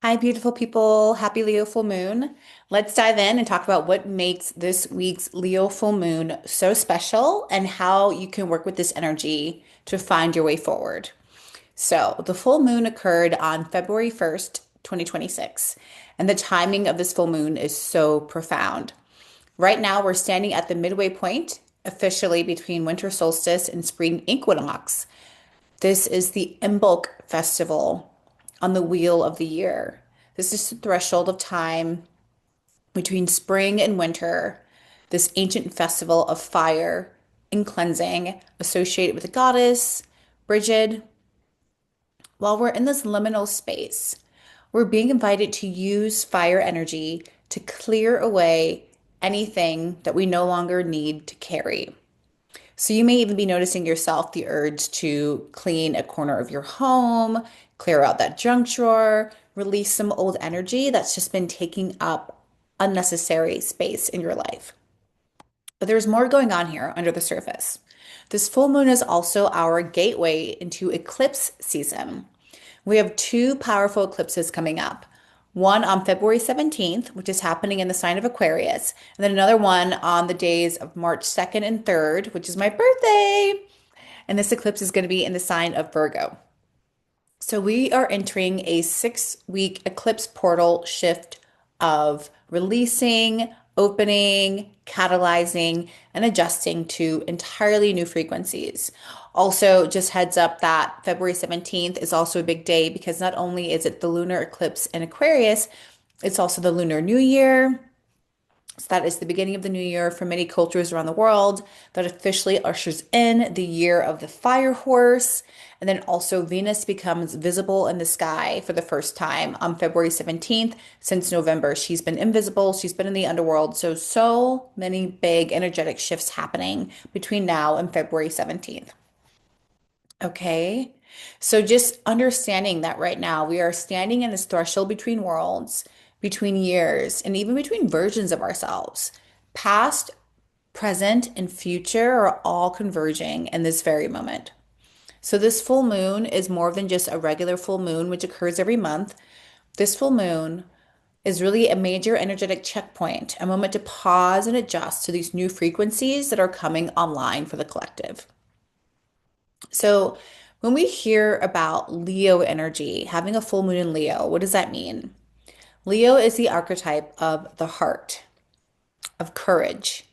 Hi, beautiful people. Happy Leo full moon. Let's dive in and talk about what makes this week's Leo full moon so special and how you can work with this energy to find your way forward. So, the full moon occurred on February 1st, 2026, and the timing of this full moon is so profound. Right now, we're standing at the midway point, officially between winter solstice and spring equinox. This is the Imbolc festival on the wheel of the year. This is the threshold of time between spring and winter, this ancient festival of fire and cleansing associated with the goddess, Brigid. While we're in this liminal space, we're being invited to use fire energy to clear away anything that we no longer need to carry. So you may even be noticing yourself the urge to clean a corner of your home, clear out that junk drawer, release some old energy that's just been taking up unnecessary space in your life. But there's more going on here under the surface. This full moon is also our gateway into eclipse season. We have two powerful eclipses coming up. One on February 17th, which is happening in the sign of Aquarius, and then another one on the days of March 2nd and 3rd, which is my birthday. And this eclipse is going to be in the sign of Virgo. So we are entering a 6-week eclipse portal shift of releasing, opening, catalyzing, and adjusting to entirely new frequencies. Also, just heads up that February 17th is also a big day because not only is it the lunar eclipse in Aquarius, it's also the Lunar New Year. So that is the beginning of the new year for many cultures around the world. That officially ushers in the year of the fire horse. And then also Venus becomes visible in the sky for the first time on February 17th. Since November, she's been invisible. She's been in the underworld. So many big energetic shifts happening between now and February 17th. Okay. So just understanding that right now we are standing in this threshold between worlds, between years, and even between versions of ourselves. Past, present, and future are all converging in this very moment. So this full moon is more than just a regular full moon, which occurs every month. This full moon is really a major energetic checkpoint, a moment to pause and adjust to these new frequencies that are coming online for the collective. So, when we hear about Leo energy, having a full moon in Leo, what does that mean? Leo is the archetype of the heart, of courage,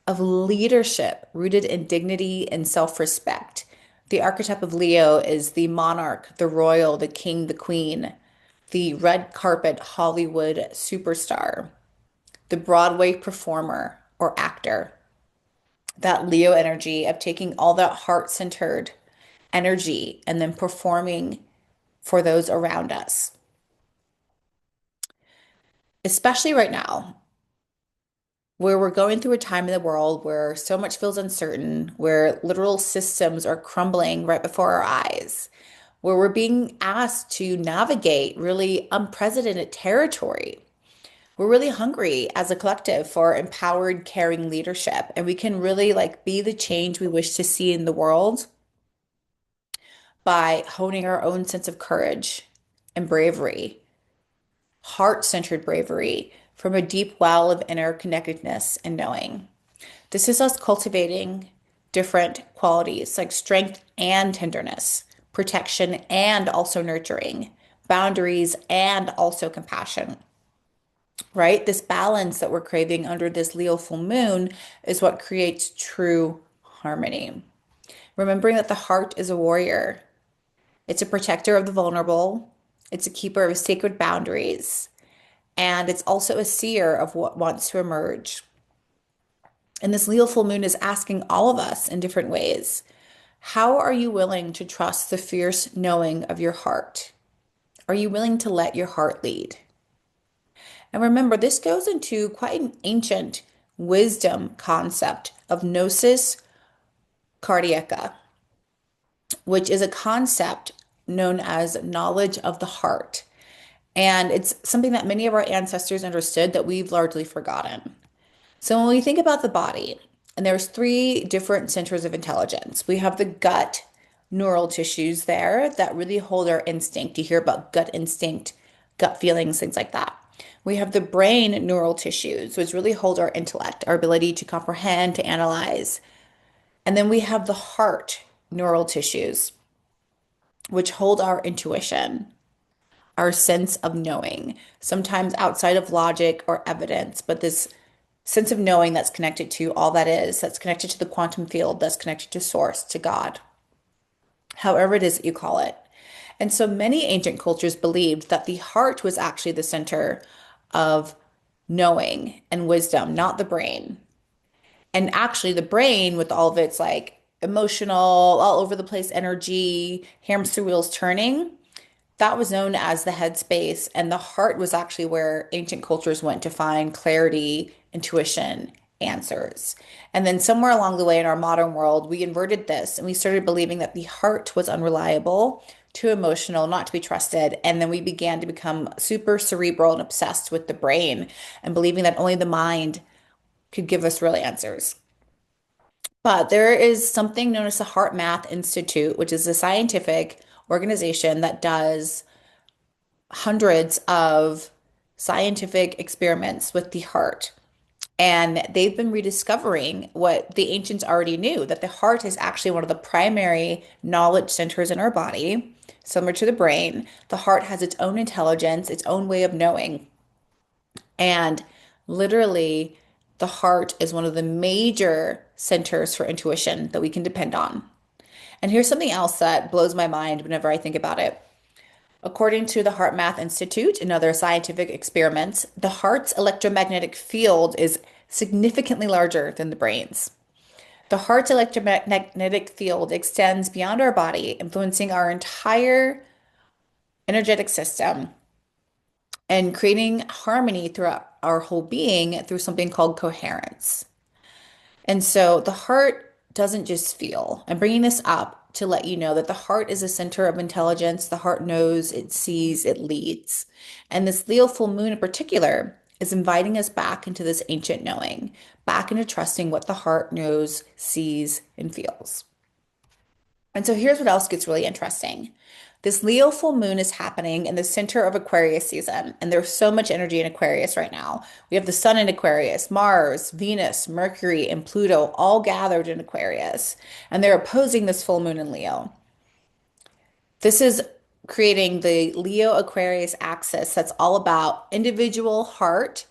of leadership rooted in dignity and self-respect. The archetype of Leo is the monarch, the royal, the king, the queen, the red carpet Hollywood superstar, the Broadway performer or actor. That Leo energy of taking all that heart-centered energy and then performing for those around us. Especially right now, where we're going through a time in the world where so much feels uncertain, where literal systems are crumbling right before our eyes, where we're being asked to navigate really unprecedented territory. We're really hungry as a collective for empowered, caring leadership, and we can really like be the change we wish to see in the world by honing our own sense of courage and bravery, heart-centered bravery from a deep well of inner connectedness and knowing. This is us cultivating different qualities like strength and tenderness, protection and also nurturing, boundaries and also compassion, right? This balance that we're craving under this Leo full moon is what creates true harmony. Remembering that the heart is a warrior, it's a protector of the vulnerable, it's a keeper of sacred boundaries, and it's also a seer of what wants to emerge. And this Leo full moon is asking all of us in different ways, how are you willing to trust the fierce knowing of your heart? Are you willing to let your heart lead? And remember, this goes into quite an ancient wisdom concept of gnosis cardiaca, which is a concept known as knowledge of the heart. And it's something that many of our ancestors understood that we've largely forgotten. So when we think about the body, and there's three different centers of intelligence. We have the gut neural tissues there that really hold our instinct. You hear about gut instinct gut feelings, things like that. We have the brain neural tissues, which really hold our intellect, our ability to comprehend, to analyze. And then we have the heart neural tissues, which hold our intuition, our sense of knowing, sometimes outside of logic or evidence, but this sense of knowing that's connected to all that is, that's connected to the quantum field, that's connected to source, to God, however it is that you call it. And so many ancient cultures believed that the heart was actually the center of knowing and wisdom, not the brain. And actually, the brain, with all of its like emotional, all over the place energy, hamster wheels turning, that was known as the headspace. And the heart was actually where ancient cultures went to find clarity, intuition, answers. And then somewhere along the way in our modern world, we inverted this and we started believing that the heart was unreliable, too emotional, not to be trusted. And then we began to become super cerebral and obsessed with the brain and believing that only the mind could give us real answers. But there is something known as the Heart Math Institute, which is a scientific organization that does hundreds of scientific experiments with the heart. And they've been rediscovering what the ancients already knew, that the heart is actually one of the primary knowledge centers in our body, similar to the brain. The heart has its own intelligence, its own way of knowing. And literally, the heart is one of the major centers for intuition that we can depend on. And here's something else that blows my mind whenever I think about it. According to the Heart Math Institute and other scientific experiments, the heart's electromagnetic field is significantly larger than the brain's. The heart's electromagnetic field extends beyond our body, influencing our entire energetic system and creating harmony throughout our whole being through something called coherence. And so the heart doesn't just feel. I'm bringing this up to let you know that the heart is a center of intelligence. The heart knows, it sees, it leads. And this Leo full moon in particular is inviting us back into this ancient knowing, back into trusting what the heart knows, sees, and feels. And so here's what else gets really interesting. This Leo full moon is happening in the center of Aquarius season, and there's so much energy in Aquarius right now. We have the sun in Aquarius, Mars, Venus, Mercury, and Pluto all gathered in Aquarius, and they're opposing this full moon in Leo. This is creating the Leo Aquarius axis that's all about individual heart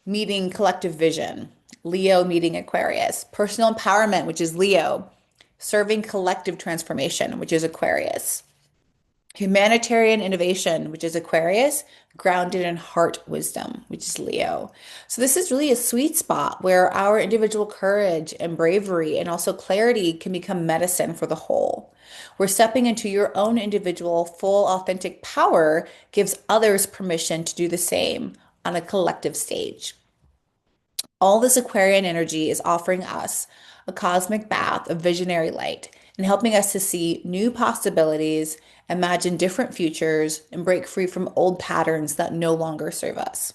meeting collective vision, Leo meeting Aquarius, personal empowerment, which is Leo, serving collective transformation, which is Aquarius. Humanitarian innovation, which is Aquarius, grounded in heart wisdom, which is Leo. So, this is really a sweet spot where our individual courage and bravery and also clarity can become medicine for the whole. Where stepping into your own individual, full, authentic power gives others permission to do the same on a collective stage. All this Aquarian energy is offering us a cosmic bath of visionary light and helping us to see new possibilities, imagine different futures, and break free from old patterns that no longer serve us.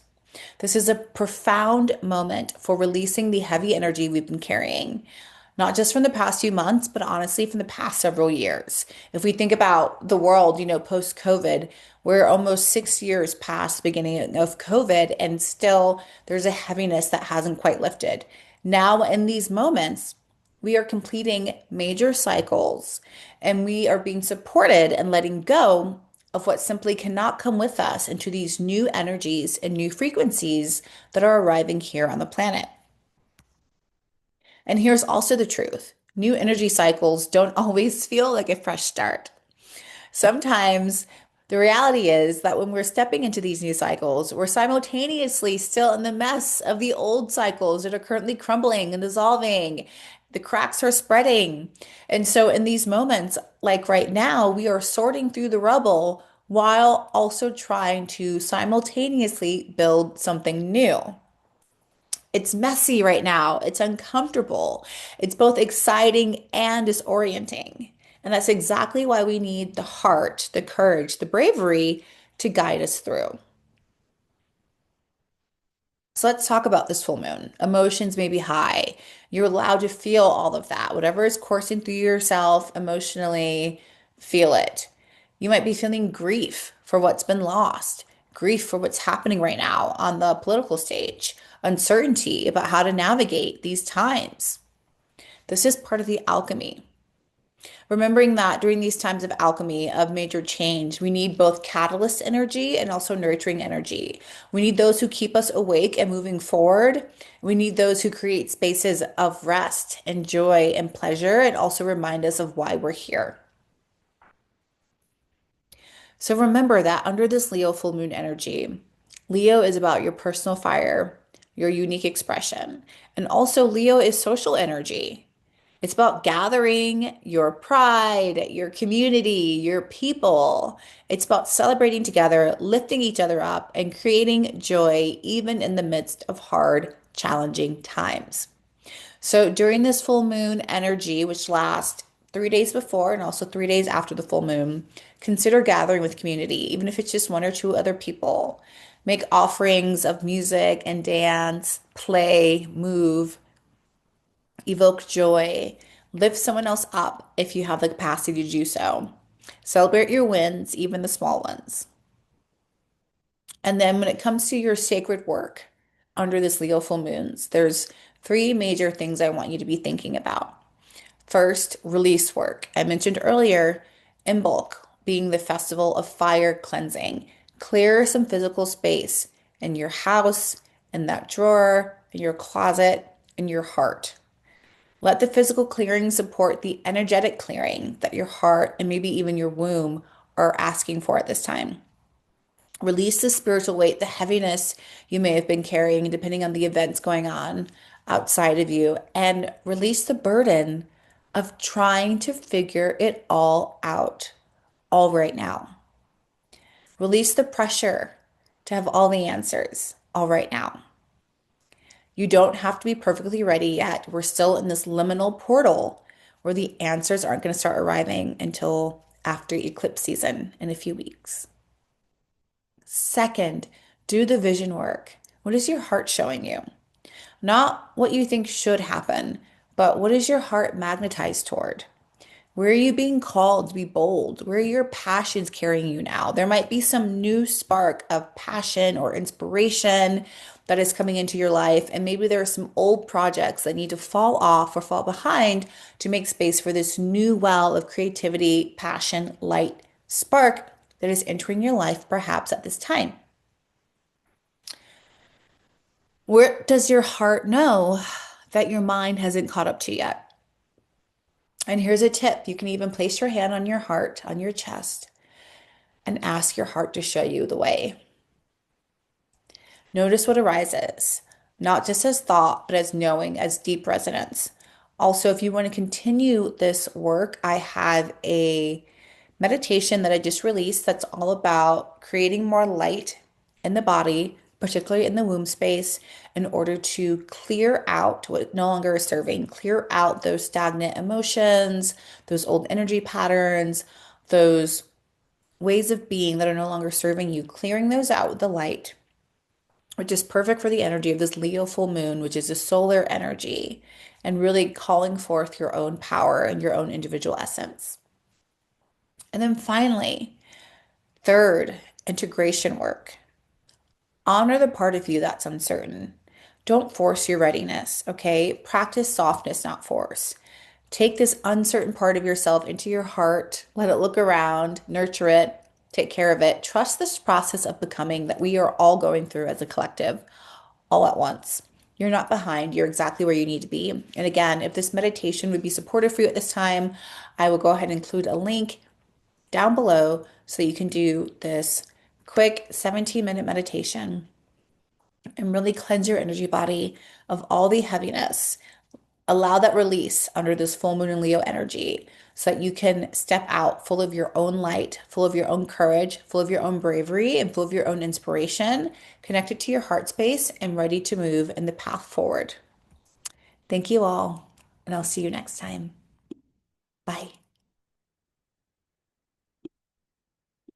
This is a profound moment for releasing the heavy energy we've been carrying, not just from the past few months, but honestly from the past several years. If we think about the world, post-COVID, we're almost 6 years past the beginning of COVID, and still there's a heaviness that hasn't quite lifted. Now, in these moments, we are completing major cycles and we are being supported and letting go of what simply cannot come with us into these new energies and new frequencies that are arriving here on the planet. And here's also the truth. New energy cycles don't always feel like a fresh start. Sometimes the reality is that when we're stepping into these new cycles, we're simultaneously still in the mess of the old cycles that are currently crumbling and dissolving. The cracks are spreading. And so, in these moments, like right now, we are sorting through the rubble while also trying to simultaneously build something new. It's messy right now. It's uncomfortable. It's both exciting and disorienting. And that's exactly why we need the heart, the courage, the bravery to guide us through. So let's talk about this full moon. Emotions may be high. You're allowed to feel all of that. Whatever is coursing through yourself emotionally, feel it. You might be feeling grief for what's been lost, grief for what's happening right now on the political stage, uncertainty about how to navigate these times. This is part of the alchemy. Remembering that during these times of alchemy, of major change, we need both catalyst energy and also nurturing energy. We need those who keep us awake and moving forward. We need those who create spaces of rest and joy and pleasure and also remind us of why we're here. So remember that under this Leo full moon energy, Leo is about your personal fire, your unique expression. And also, Leo is social energy. It's about gathering your pride, your community, your people. It's about celebrating together, lifting each other up, and creating joy even in the midst of hard, challenging times. So during this full moon energy, which lasts 3 days before and also 3 days after the full moon, consider gathering with community, even if it's just one or two other people. Make offerings of music and dance, play, move, evoke joy, lift someone else up if you have the capacity to do so. Celebrate your wins, even the small ones. And then when it comes to your sacred work under this Leo full moons, there's three major things I want you to be thinking about. First, release work. I mentioned earlier, Imbolc being the festival of fire cleansing. Clear some physical space in your house, in that drawer, in your closet, in your heart. Let the physical clearing support the energetic clearing that your heart and maybe even your womb are asking for at this time. Release the spiritual weight, the heaviness you may have been carrying, depending on the events going on outside of you, and release the burden of trying to figure it all out all right now. Release the pressure to have all the answers all right now. You don't have to be perfectly ready yet. We're still in this liminal portal where the answers aren't going to start arriving until after eclipse season in a few weeks. Second, do the vision work. What is your heart showing you? Not what you think should happen, but what is your heart magnetized toward? Where are you being called to be bold? Where are your passions carrying you now? There might be some new spark of passion or inspiration that is coming into your life. And maybe there are some old projects that need to fall off or fall behind to make space for this new well of creativity, passion, light, spark that is entering your life perhaps at this time. Where does your heart know that your mind hasn't caught up to yet? And here's a tip. You can even place your hand on your heart, on your chest, and ask your heart to show you the way. Notice what arises, not just as thought, but as knowing, as deep resonance. Also, if you want to continue this work, I have a meditation that I just released that's all about creating more light in the body, particularly in the womb space, in order to clear out what no longer is serving, clear out those stagnant emotions, those old energy patterns, those ways of being that are no longer serving you, clearing those out with the light, which is perfect for the energy of this Leo full moon, which is a solar energy, and really calling forth your own power and your own individual essence. And then finally, third, integration work. Honor the part of you that's uncertain. Don't force your readiness, okay? Practice softness, not force. Take this uncertain part of yourself into your heart, let it look around, nurture it, take care of it. Trust this process of becoming that we are all going through as a collective, all at once. You're not behind, you're exactly where you need to be. And again, if this meditation would be supportive for you at this time, I will go ahead and include a link down below so you can do this quick 17-minute meditation and really cleanse your energy body of all the heaviness. Allow that release under this full moon and Leo energy so that you can step out full of your own light, full of your own courage, full of your own bravery, and full of your own inspiration, connected to your heart space and ready to move in the path forward. Thank you all, and I'll see you next time. Bye.